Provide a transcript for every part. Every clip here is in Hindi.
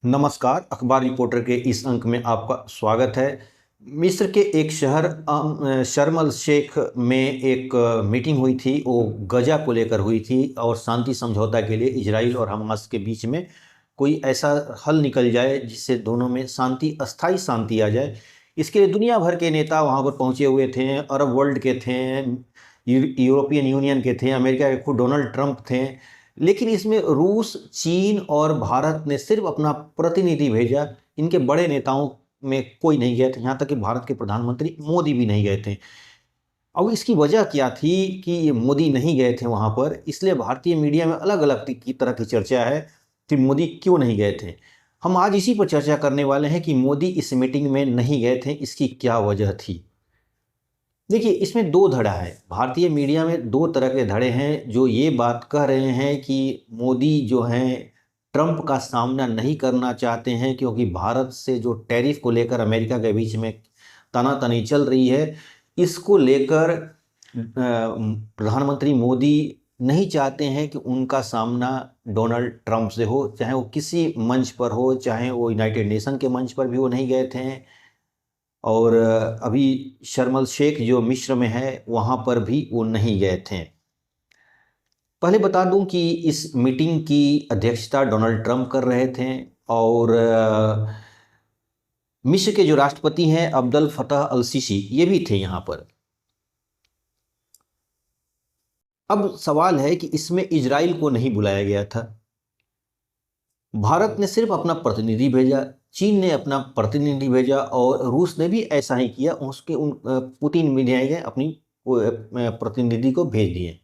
नमस्कार, अखबार रिपोर्टर के इस अंक में आपका स्वागत है। मिस्र के एक शहर शर्म अल शेख में एक मीटिंग हुई थी। वो गजा को लेकर हुई थी और शांति समझौता के लिए इजराइल और हमास के बीच में कोई ऐसा हल निकल जाए जिससे दोनों में अस्थायी शांति आ जाए। इसके लिए दुनिया भर के नेता वहाँ पर पहुँचे हुए थे। अरब वर्ल्ड के थे, यूरोपियन यूनियन के थे, अमेरिका के खुद डोनाल्ड ट्रंप थे। लेकिन इसमें रूस, चीन और भारत ने सिर्फ अपना प्रतिनिधि भेजा। इनके बड़े नेताओं में कोई नहीं गए थे, यहाँ तक कि भारत के प्रधानमंत्री मोदी भी नहीं गए थे। अब इसकी वजह क्या थी कि ये मोदी नहीं गए थे वहाँ पर, इसलिए भारतीय मीडिया में अलग अलग की तरह की चर्चा है कि मोदी क्यों नहीं गए थे। हम आज इसी पर चर्चा करने वाले हैं कि मोदी इस मीटिंग में नहीं गए थे, इसकी क्या वजह थी। देखिए, इसमें दो धड़ा है। भारतीय मीडिया में दो तरह के धड़े हैं जो ये बात कह रहे हैं कि मोदी जो हैं ट्रंप का सामना नहीं करना चाहते हैं, क्योंकि भारत से जो टैरिफ को लेकर अमेरिका के बीच में तनातनी चल रही है, इसको लेकर प्रधानमंत्री मोदी नहीं चाहते हैं कि उनका सामना डोनाल्ड ट्रंप से हो, चाहे वो किसी मंच पर हो, चाहे वो यूनाइटेड नेशन के मंच पर भी वो नहीं गए थे। और अभी शर्म अल शेख जो मिस्र में है वहाँ पर भी वो नहीं गए थे। पहले बता दूं कि इस मीटिंग की अध्यक्षता डोनाल्ड ट्रंप कर रहे थे और मिस्र के जो राष्ट्रपति हैं अब्दुल फतह अल सीसी ये भी थे यहाँ पर। अब सवाल है कि इसमें इजराइल को नहीं बुलाया गया था। भारत ने सिर्फ अपना प्रतिनिधि भेजा, चीन ने अपना प्रतिनिधि भेजा और रूस ने भी ऐसा ही किया। पुतिन भी नहीं गए, अपनी प्रतिनिधि को भेज दिए।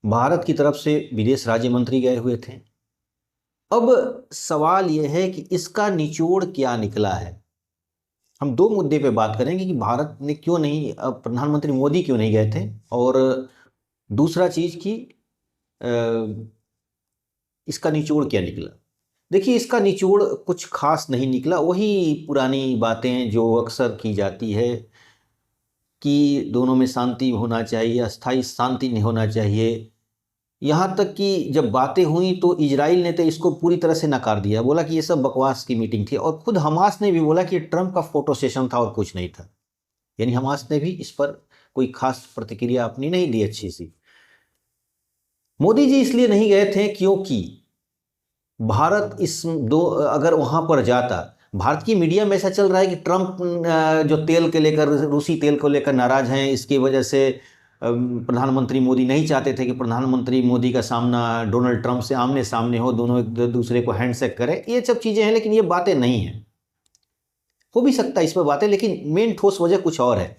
भारत की तरफ से विदेश राज्य मंत्री गए हुए थे। अब सवाल यह है कि इसका निचोड़ क्या निकला है। हम दो मुद्दे पे बात करेंगे कि भारत ने क्यों नहीं, प्रधानमंत्री मोदी क्यों नहीं गए थे, और दूसरा चीज कि इसका निचोड़ क्या निकला। देखिए, इसका निचोड़ कुछ खास नहीं निकला, वही पुरानी बातें जो अक्सर की जाती है कि दोनों में शांति होना चाहिए, अस्थायी शांति नहीं होना चाहिए। यहाँ तक कि जब बातें हुई तो इजराइल ने तो इसको पूरी तरह से नकार दिया, बोला कि ये सब बकवास की मीटिंग थी। और खुद हमास ने भी बोला कि ट्रंप का फोटो सेशन था और कुछ नहीं था। यानी हमास ने भी इस पर कोई खास प्रतिक्रिया अपनी नहीं दी अच्छी सी। मोदी जी इसलिए नहीं गए थे क्योंकि भारत अगर वहां पर जाता, भारत की मीडिया में ऐसा चल रहा है कि ट्रंप जो तेल के लेकर, रूसी तेल को लेकर नाराज हैं, इसकी वजह से प्रधानमंत्री मोदी नहीं चाहते थे कि प्रधानमंत्री मोदी का सामना डोनाल्ड ट्रंप से आमने सामने हो, दोनों एक दूसरे को हैंडशेक करें। ये सब चीज़ें हैं, लेकिन ये बातें नहीं हैं। हो भी सकता है इस पर बातें, लेकिन मेन ठोस वजह कुछ और है।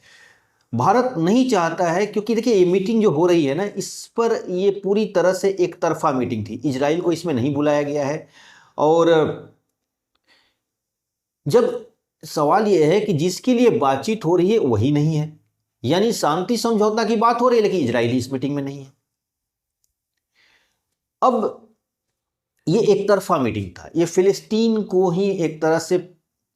भारत नहीं चाहता है क्योंकि देखिए, ये मीटिंग जो हो रही है ना, इस पर ये पूरी तरह से एक तरफा मीटिंग थी। इजराइल को इसमें नहीं बुलाया गया है। और जब सवाल यह है कि जिसके लिए बातचीत हो रही है वही नहीं है, यानी शांति समझौता की बात हो रही है लेकिन इजराइल इस मीटिंग में नहीं है। अब ये एक तरफा मीटिंग था, ये फिलिस्तीन को ही एक तरह से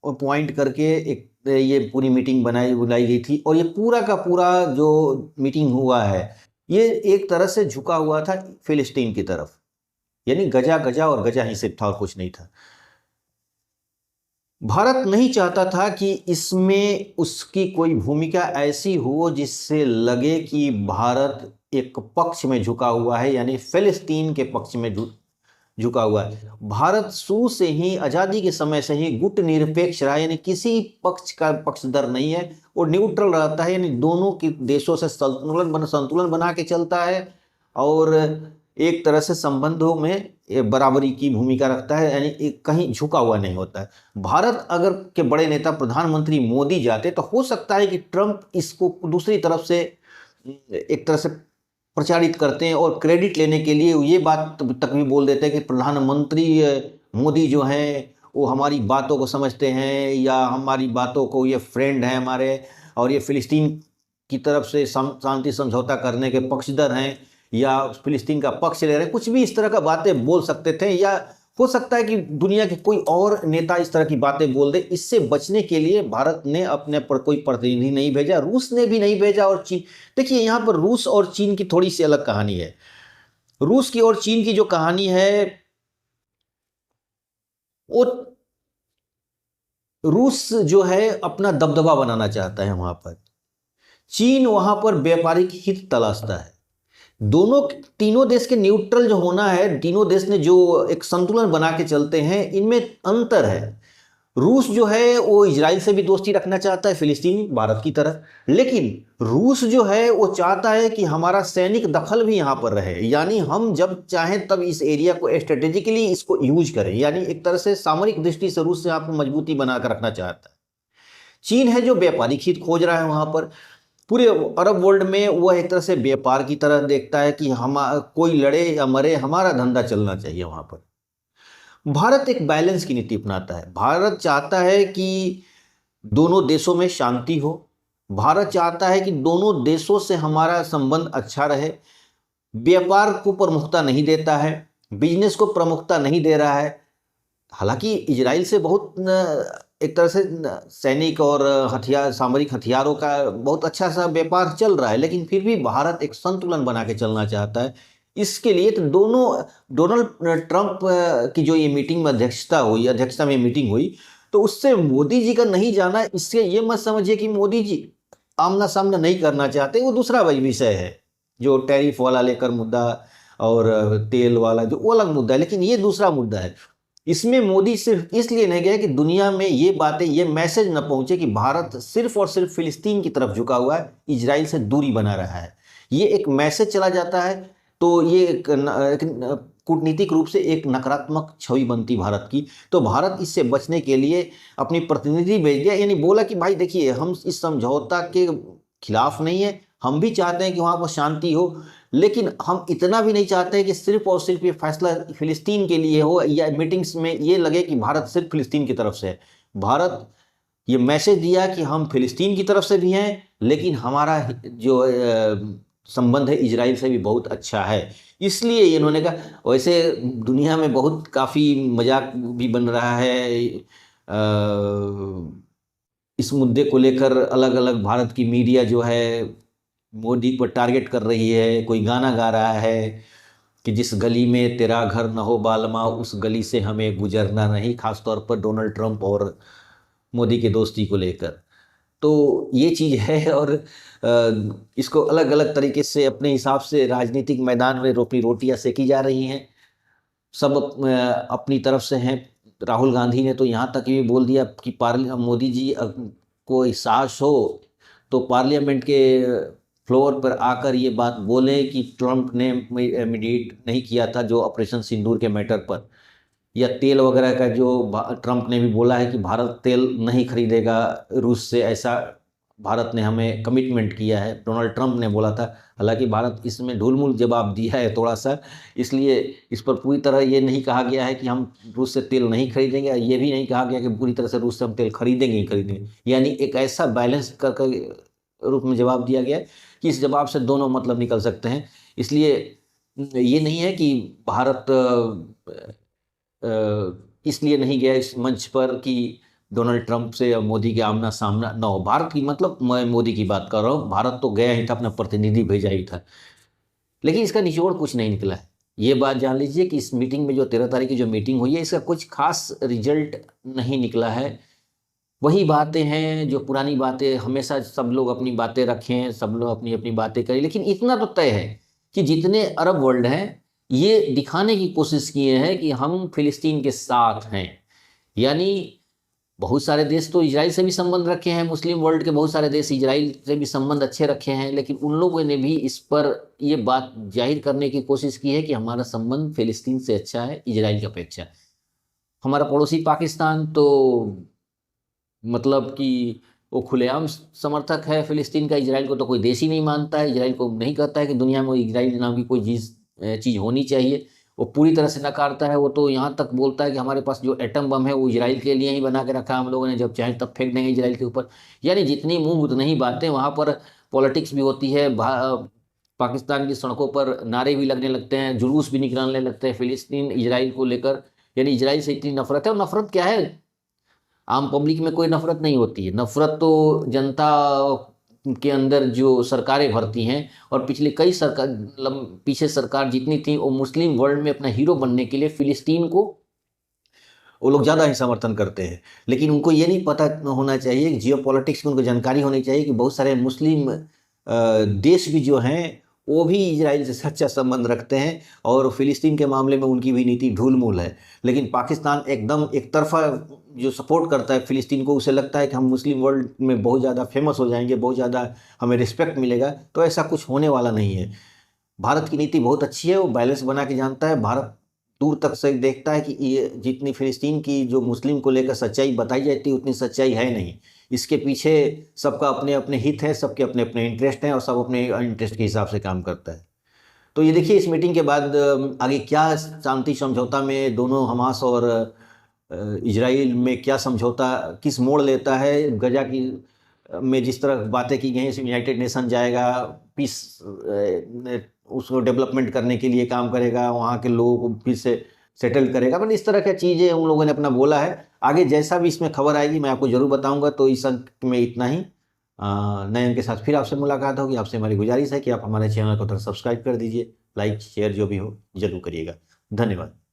पॉइंट करके एक ये पूरी मीटिंग बुलाई गई थी। और ये पूरा का पूरा जो मीटिंग हुआ है, ये एक तरह से झुका हुआ था फिलिस्तीन की तरफ। यानी गजा गजा और गजा ही सिर्फ था और कुछ नहीं था। भारत नहीं चाहता था कि इसमें उसकी कोई भूमिका ऐसी हो जिससे लगे कि भारत एक पक्ष में झुका हुआ है, यानी फिलिस्तीन के पक्ष में झुका हुआ है। भारत शुरू से ही, आज़ादी के समय से ही गुट निरपेक्ष रहा, यानी किसी पक्ष का पक्षधर नहीं है, वो न्यूट्रल रहता है, यानी दोनों के देशों से संतुलन बना के चलता है और एक तरह से संबंधों में बराबरी की भूमिका रखता है, यानी कहीं झुका हुआ नहीं होता है। भारत अगर के बड़े नेता प्रधानमंत्री मोदी जाते तो हो सकता है कि ट्रंप इसको दूसरी तरफ से एक तरह से प्रचारित करते हैं और क्रेडिट लेने के लिए ये बात तक भी बोल देते हैं कि प्रधानमंत्री मोदी जो हैं वो हमारी बातों को समझते हैं, या हमारी बातों को, ये फ्रेंड हैं हमारे, और ये फिलिस्तीन की तरफ से शांति समझौता करने के पक्षधर हैं, या फिलिस्तीन का पक्ष ले रहे हैं। कुछ भी इस तरह का बातें बोल सकते थे, या हो सकता है कि दुनिया के कोई और नेता इस तरह की बातें बोल दे। इससे बचने के लिए भारत ने अपने पर कोई प्रतिनिधि नहीं भेजा, रूस ने भी नहीं भेजा, और चीन। देखिए, यहाँ पर रूस और चीन की थोड़ी सी अलग कहानी है। रूस की और चीन की जो कहानी है, वो रूस जो है अपना दबदबा बनाना चाहता है वहां पर, चीन वहां पर व्यापारिक हित तलाशता है। दोनों तीनों देश के न्यूट्रल जो होना है, तीनों देश ने जो एक संतुलन बना के चलते हैं, इनमें अंतर है। रूस जो है वो इजराइल से भी दोस्ती रखना चाहता है, फिलिस्तीन भारत की तरह, लेकिन रूस जो है वो चाहता है कि हमारा सैनिक दखल भी यहाँ पर रहे, यानी हम जब चाहें तब इस एरिया को स्ट्रेटेजिकली इसको यूज करें, यानी एक तरह से सामरिक दृष्टि से रूस से आपको मजबूती बनाकर रखना चाहता है। चीन है जो व्यापारिक हित खोज रहा है वहाँ पर, पूरे अरब वर्ल्ड में वह एक तरह से व्यापार की तरह देखता है कि हम कोई लड़े या मरे, हमारा धंधा चलना चाहिए वहाँ पर। भारत एक बैलेंस की नीति अपनाता है। भारत चाहता है कि दोनों देशों में शांति हो, भारत चाहता है कि दोनों देशों से हमारा संबंध अच्छा रहे, व्यापार को प्रमुखता नहीं देता है, बिजनेस को प्रमुखता नहीं दे रहा है। हालांकि इजराइल से बहुत एक तरह से सैनिक और हथियार, सामरिक हथियारों का बहुत अच्छा सा व्यापार चल रहा है, लेकिन फिर भी भारत एक संतुलन बना के चलना चाहता है। इसके लिए तो दोनों, डोनाल्ड ट्रंप की जो ये मीटिंग में अध्यक्षता में मीटिंग हुई, तो उससे मोदी जी का नहीं जाना, इससे ये मत समझिए कि मोदी जी आमना सामना नहीं करना चाहते, वो दूसरा विषय है, जो टैरिफ वाला लेकर मुद्दा और तेल वाला जो वो अलग मुद्दा है, लेकिन ये दूसरा मुद्दा है। इसमें मोदी सिर्फ इसलिए नहीं गया कि दुनिया में ये बातें, ये मैसेज न पहुंचे कि भारत सिर्फ और सिर्फ फिलिस्तीन की तरफ झुका हुआ है, इजराइल से दूरी बना रहा है। ये एक मैसेज चला जाता है तो ये एक कूटनीतिक रूप से एक नकारात्मक छवि बनती भारत की। तो भारत इससे बचने के लिए अपनी प्रतिनिधि भेज दिया, यानी बोला कि भाई देखिए, हम इस समझौता के खिलाफ नहीं है, हम भी चाहते हैं कि वहाँ पर शांति हो, लेकिन हम इतना भी नहीं चाहते कि सिर्फ और सिर्फ ये फैसला फिलिस्तीन के लिए हो, या मीटिंग्स में ये लगे कि भारत सिर्फ फिलिस्तीन की तरफ से है। भारत ये मैसेज दिया कि हम फिलिस्तीन की तरफ से भी हैं, लेकिन हमारा जो संबंध है इजराइल से भी बहुत अच्छा है। इसलिए इन्होंने कहा, वैसे दुनिया में बहुत काफ़ी मजाक भी बन रहा है इस मुद्दे को लेकर, अलग अलग भारत की मीडिया जो है मोदी पर टारगेट कर रही है। कोई गाना गा रहा है कि जिस गली में तेरा घर न हो बालमा, उस गली से हमें गुजरना नहीं, खासतौर पर डोनाल्ड ट्रंप और मोदी की दोस्ती को लेकर। तो ये चीज़ है, और इसको अलग अलग तरीके से अपने हिसाब से राजनीतिक मैदान में रोटियां सेकी जा रही हैं। सब अपनी तरफ से हैं। राहुल गांधी ने तो यहाँ तक ये बोल दिया कि मोदी जी को साहस हो तो पार्लियामेंट के फ्लोर पर आकर ये बात बोले कि ट्रंप ने मीडिएट नहीं किया था जो ऑपरेशन सिंदूर के मैटर पर, या तेल वगैरह का जो ट्रंप ने भी बोला है कि भारत तेल नहीं खरीदेगा रूस से, ऐसा भारत ने हमें कमिटमेंट किया है, डोनाल्ड ट्रंप ने बोला था। हालांकि भारत इसमें ढुलमुल जवाब दिया है थोड़ा सा, इसलिए इस पर पूरी तरह ये नहीं कहा गया है कि हम रूस से तेल नहीं खरीदेंगे, ये भी नहीं कहा गया कि पूरी तरह से रूस से हम तेल खरीदेंगे ही खरीदेंगे, यानी एक ऐसा बैलेंस कर रूप में जवाब दिया गया है कि इस जवाब से दोनों मतलब निकल सकते हैं। इसलिए ये नहीं है कि भारत इसलिए नहीं गया इस मंच पर कि डोनाल्ड ट्रंप से या मोदी के आमना सामना न हो। भारत की, मतलब मैं मोदी की बात कर रहा हूँ, भारत तो गया ही था, अपना प्रतिनिधि भेजा ही था, लेकिन इसका निचोड़ कुछ नहीं निकला है। ये बात जान लीजिए कि इस मीटिंग में जो 13 तारीख की जो मीटिंग हुई है, इसका कुछ खास रिजल्ट नहीं निकला है। वही बातें हैं जो पुरानी बातें, हमेशा सब लोग अपनी बातें रखें, सब लोग अपनी अपनी बातें करें, लेकिन इतना तो तय है कि जितने अरब वर्ल्ड हैं ये दिखाने की कोशिश किए हैं कि हम फिलिस्तीन के साथ हैं। यानी बहुत सारे देश तो इजराइल से भी संबंध रखे हैं, मुस्लिम वर्ल्ड के बहुत सारे देश इजराइल से भी संबंध अच्छे रखे हैं, लेकिन उन लोगों ने भी इस पर ये बात जाहिर करने की कोशिश की है कि हमारा संबंध फिलिस्तीन से अच्छा है इजराइल की अपेक्षा। हमारा पड़ोसी पाकिस्तान तो मतलब कि वो खुलेआम समर्थक है फिलिस्तीन का, इजराइल को तो कोई देश ही नहीं मानता है, इजराइल को नहीं कहता है कि दुनिया में इजराइल नाम की कोई चीज़ होनी चाहिए, वो पूरी तरह से नकारता है। वो तो यहाँ तक बोलता है कि हमारे पास जो एटम बम है वो इजराइल के लिए ही बना के रखा, हम लोगों ने जब चाहे तब फेंक देंगे इजराइल के ऊपर। यानी जितनी मुंह उतनी ही बातें, वहाँ पर पॉलिटिक्स भी होती है। पाकिस्तान की सड़कों पर नारे भी लगने लगते हैं, जुलूस भी निकलने लगते हैं फिलिस्तीन इजराइल को लेकर। यानी इजराइल से इतनी नफरत है, और नफरत क्या है, आम पब्लिक में कोई नफरत नहीं होती है, नफरत तो जनता के अंदर जो सरकारें भरती हैं। और पिछले कई सरकार, पीछे सरकार जितनी थी वो मुस्लिम वर्ल्ड में अपना हीरो बनने के लिए फिलिस्तीन को वो लोग ज़्यादा ही समर्थन करते हैं। लेकिन उनको ये नहीं पता होना चाहिए कि जियो पॉलिटिक्स की उनको जानकारी होनी चाहिए कि बहुत सारे मुस्लिम देश भी जो हैं वो भी इजराइल से सच्चा संबंध रखते हैं और फ़िलिस्तीन के मामले में उनकी भी नीति ढूलमूल है। लेकिन पाकिस्तान एकदम एक तरफा जो सपोर्ट करता है फ़िलिस्तीन को, उसे लगता है कि हम मुस्लिम वर्ल्ड में बहुत ज़्यादा फेमस हो जाएंगे, बहुत ज़्यादा हमें रिस्पेक्ट मिलेगा। तो ऐसा कुछ होने वाला नहीं है। भारत की नीति बहुत अच्छी है, वो बैलेंस बना के जानता है। भारत दूर तक से देखता है कि ये जितनी फ़िलिस्तीन की जो मुस्लिम को लेकर सच्चाई बताई जाती है उतनी सच्चाई है नहीं। इसके पीछे सबका अपने अपने हित है, सबके अपने अपने इंटरेस्ट हैं और सब अपने इंटरेस्ट के हिसाब से काम करता है। तो ये देखिए इस मीटिंग के बाद आगे क्या शांति समझौता में दोनों हमास और इजराइल में क्या समझौता किस मोड़ लेता है। गजा की में जिस तरह बातें की गई हैं, इसमें यूनाइटेड नेशन जाएगा, पीस उसको डेवलपमेंट करने के लिए काम करेगा, वहाँ के लोगों को फिर से सेटल करेगा। मतलब इस तरह की चीज़ें उन लोगों ने अपना बोला है। आगे जैसा भी इसमें खबर आएगी मैं आपको ज़रूर बताऊंगा। तो इस अंक में इतना ही। नए अंक के साथ फिर आपसे मुलाकात होगी। आपसे हमारी गुजारिश है कि आप हमारे चैनल को सब्सक्राइब कर दीजिए, लाइक शेयर जो भी हो जरूर करिएगा। धन्यवाद।